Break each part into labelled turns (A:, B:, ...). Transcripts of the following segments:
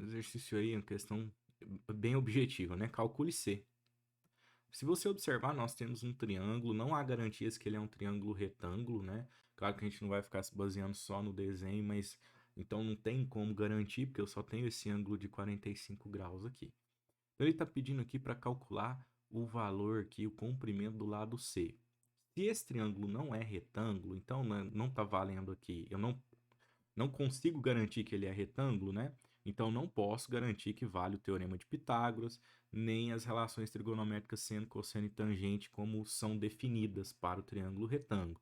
A: exercício aí, uma questão bem objetiva, né? Calcule C. Se você observar, nós temos um triângulo, não há garantias que ele é um triângulo retângulo, né? Claro que a gente não vai ficar se baseando só no desenho, mas então não tem como garantir, porque eu só tenho esse ângulo de 45 graus aqui. Então ele está pedindo aqui para calcular o valor aqui, o comprimento do lado C. Se esse triângulo não é retângulo, então não está valendo aqui, eu não consigo garantir que ele é retângulo, né? Então não posso garantir que vale o teorema de Pitágoras, nem as relações trigonométricas seno, cosseno e tangente como são definidas para o triângulo retângulo.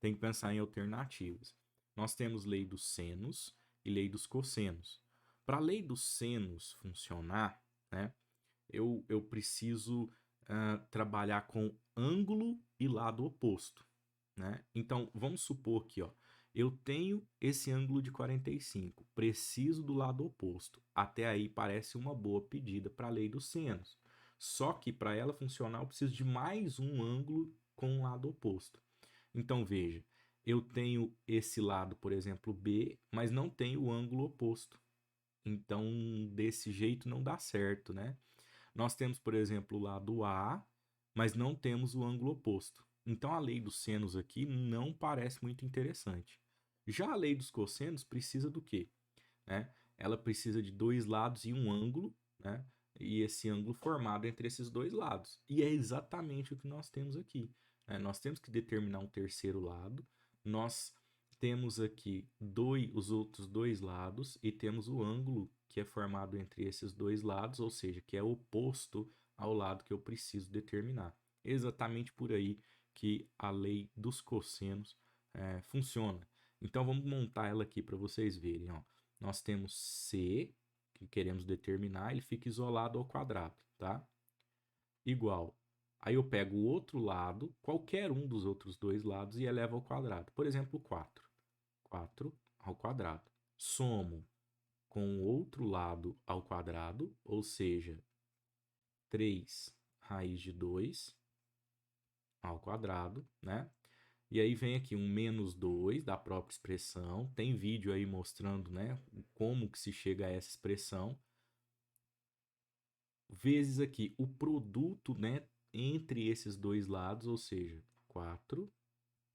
A: Tem que pensar em alternativas. Nós temos lei dos senos e lei dos cossenos. Para a lei dos senos funcionar, né, eu preciso trabalhar com ângulo e lado oposto, né? Então, vamos supor que, ó, eu tenho esse ângulo de 45, preciso do lado oposto. Até aí parece uma boa pedida para a lei dos senos. Só que para ela funcionar, eu preciso de mais um ângulo com o lado oposto. Então, veja, eu tenho esse lado, por exemplo, B, mas não tenho o ângulo oposto. Então, desse jeito não dá certo, né? Nós temos, por exemplo, o lado A, mas não temos o ângulo oposto. Então a lei dos senos aqui não parece muito interessante. Já a lei dos cossenos precisa do quê? Né? Ela precisa de dois lados e um ângulo, né? E esse ângulo formado entre esses dois lados. E é exatamente o que nós temos aqui, né? Nós temos que determinar um terceiro lado. Nós temos aqui os outros dois lados e temos o ângulo que é formado entre esses dois lados, ou seja, que é oposto ao lado que eu preciso determinar. Exatamente por aí que a lei dos cossenos funciona. Então vamos montar ela aqui para vocês verem. Ó. Nós temos C, que queremos determinar, ele fica isolado ao quadrado, tá? Igual. Aí eu pego o outro lado, qualquer um dos outros dois lados, e elevo ao quadrado. Por exemplo, 4. 4 ao quadrado. Somo com o outro lado ao quadrado, ou seja, 3 raiz de 2 ao quadrado, né? E aí vem aqui um menos 2 da própria expressão. Tem vídeo aí mostrando, né, como que se chega a essa expressão. Vezes aqui o produto, né, entre esses dois lados, ou seja, 4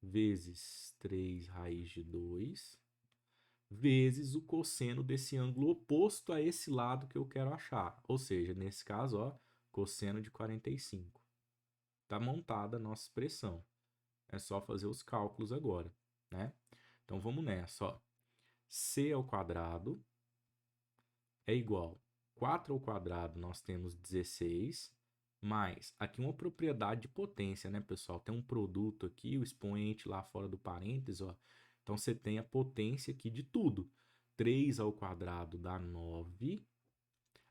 A: vezes 3 raiz de 2 vezes o cosseno desse ângulo oposto a esse lado que eu quero achar. Ou seja, nesse caso, ó, cosseno de 45. Está montada a nossa expressão. É só fazer os cálculos agora, né? Então vamos nessa, ó. C ao quadrado é igual 4 ao quadrado, nós temos 16, mais aqui uma propriedade de potência, né, pessoal? Tem um produto aqui, o expoente lá fora do parênteses, ó. Então você tem a potência aqui de tudo. 3 ao quadrado dá 9.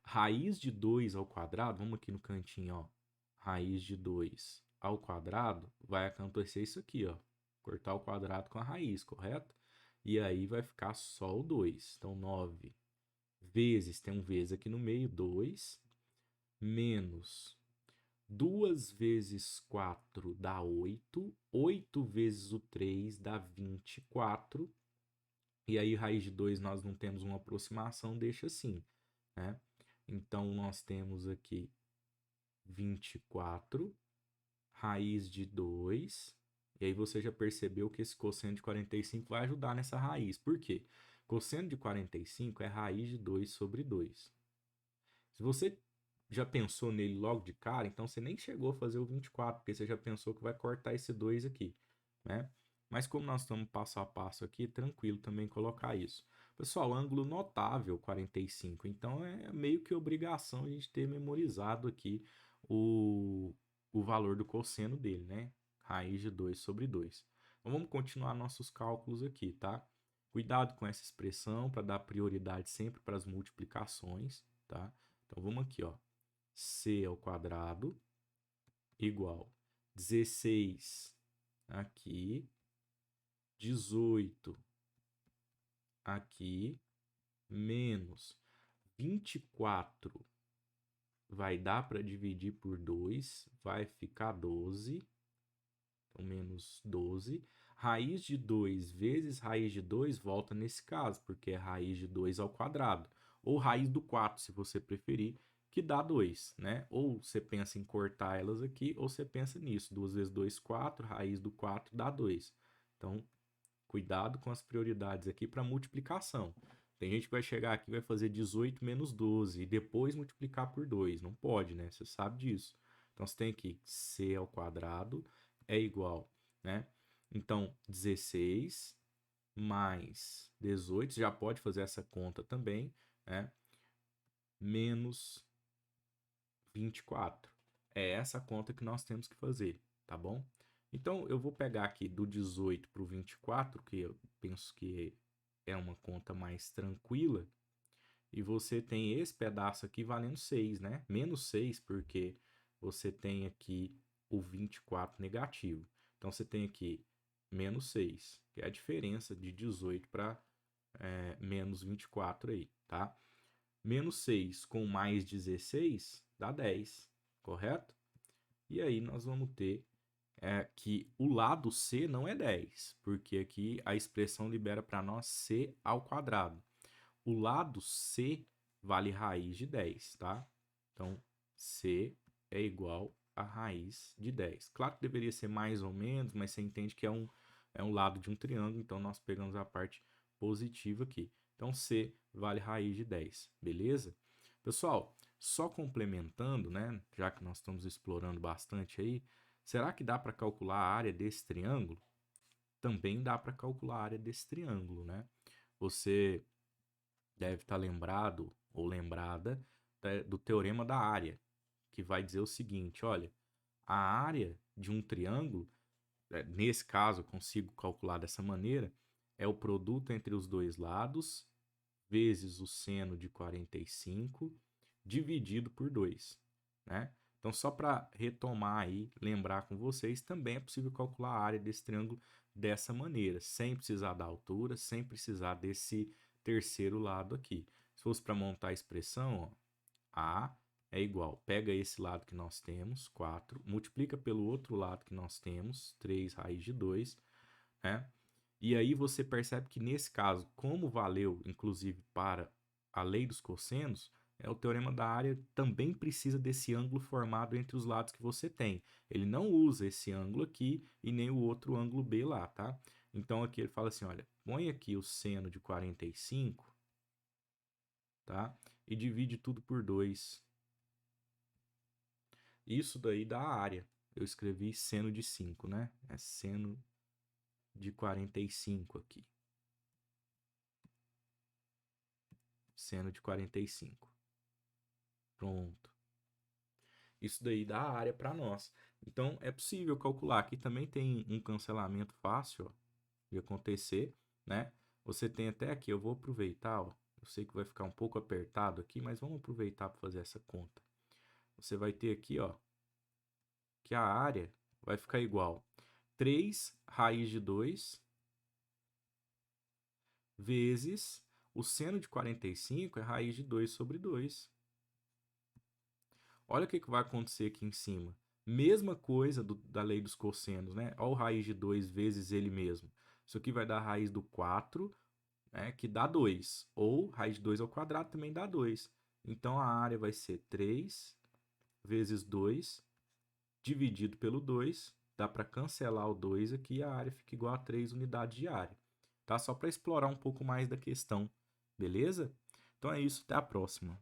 A: Raiz de 2 ao quadrado, vamos aqui no cantinho, ó. Raiz de 2 ao quadrado, vai acontecer isso aqui, ó. Cortar o quadrado com a raiz, correto? E aí vai ficar só o 2. Então, 9 vezes, tem um vezes aqui no meio, 2, menos 2 vezes 4 dá 8, 8 vezes o 3 dá 24, e aí raiz de 2 nós não temos uma aproximação, deixa assim, né? Então, nós temos aqui 24, raiz de 2, e aí você já percebeu que esse cosseno de 45 vai ajudar nessa raiz. Por quê? Cosseno de 45 é raiz de 2 sobre 2. Se você já pensou nele logo de cara, então você nem chegou a fazer o 24, porque você já pensou que vai cortar esse 2 aqui, né? Mas como nós estamos passo a passo aqui, tranquilo também colocar isso. Pessoal, ângulo notável 45, então é meio que obrigação a gente ter memorizado aqui o, o valor do cosseno dele, né? Raiz de 2 sobre 2. Então vamos continuar nossos cálculos aqui, tá? Cuidado com essa expressão para dar prioridade sempre para as multiplicações, tá? Então vamos aqui, ó. C ao quadrado igual 16 aqui, 18 aqui, menos 24 vai dar para dividir por 2, vai ficar 12. Então, menos 12. Raiz de 2 vezes raiz de 2 volta nesse caso, porque é raiz de 2 ao quadrado. ou raiz do 4, se você preferir, que dá 2, né? Ou você pensa em cortar elas aqui, ou você pensa nisso. 2 vezes 2, 4, raiz do 4 dá 2. Então, cuidado com as prioridades aqui para multiplicação. Tem gente que vai chegar aqui e vai fazer 18 menos 12 e depois multiplicar por 2. Não pode, né? Você sabe disso. Então, você tem aqui c ao quadrado é igual, né? Então, 16 mais 18, já pode fazer essa conta também, né? Menos 24. É essa conta que nós temos que fazer, tá bom? Então, eu vou pegar aqui do 18 para o 24, que eu penso que é uma conta mais tranquila, e você tem esse pedaço aqui valendo 6, né? Menos 6, porque você tem aqui o 24 negativo. Então, você tem aqui menos 6, que é a diferença de 18 para menos 24 aí, tá? Menos 6 com mais 16 dá 10, correto? E aí nós vamos ter que o lado C não é 10, porque aqui a expressão libera para nós C ao quadrado. O lado C vale raiz de 10, tá? Então, C é igual a raiz de 10. Claro que deveria ser mais ou menos, mas você entende que é um lado de um triângulo, então nós pegamos a parte positiva aqui. Então, C vale raiz de 10, beleza? Pessoal, só complementando, né, já que nós estamos explorando bastante aí, será que dá para calcular a área desse triângulo? Também dá para calcular a área desse triângulo, né? Você deve estar lembrado ou lembrada do teorema da área, que vai dizer o seguinte, olha, a área de um triângulo, nesse caso eu consigo calcular dessa maneira, é o produto entre os dois lados vezes o seno de 45 dividido por 2, né? Então, só para retomar aí, lembrar com vocês, também é possível calcular a área desse triângulo dessa maneira, sem precisar da altura, sem precisar desse terceiro lado aqui. Se fosse para montar a expressão, ó, A é igual, pega esse lado que nós temos, 4, multiplica pelo outro lado que nós temos, 3 raiz de 2, né? E aí você percebe que nesse caso, como valeu inclusive para a lei dos cossenos, o teorema da área também precisa desse ângulo formado entre os lados que você tem. Ele não usa esse ângulo aqui e nem o outro ângulo B lá, tá? Então aqui ele fala assim, olha, põe aqui o seno de 45, tá? E divide tudo por 2. Isso daí dá a área. Eu escrevi seno de 5, né? É seno de 45 aqui. Seno de 45. Pronto. Isso daí dá a área para nós. Então, é possível calcular. Aqui também tem um cancelamento fácil, ó, de acontecer, né? Você tem até aqui, eu vou aproveitar, ó, eu sei que vai ficar um pouco apertado aqui, mas vamos aproveitar para fazer essa conta. Você vai ter aqui, ó, que a área vai ficar igual 3 raiz de 2 vezes o seno de 45 é raiz de 2 sobre 2. Olha o que vai acontecer aqui em cima. Mesma coisa da lei dos cossenos, né? Olha o raiz de 2 vezes ele mesmo. Isso aqui vai dar a raiz do 4, né? Que dá 2. Ou raiz de 2 ao quadrado também dá 2. Então, a área vai ser 3 vezes 2 dividido pelo 2. Dá para cancelar o 2 aqui e a área fica igual a 3 unidades de área. Tá? Só para explorar um pouco mais da questão. Beleza? Então é isso. Até a próxima.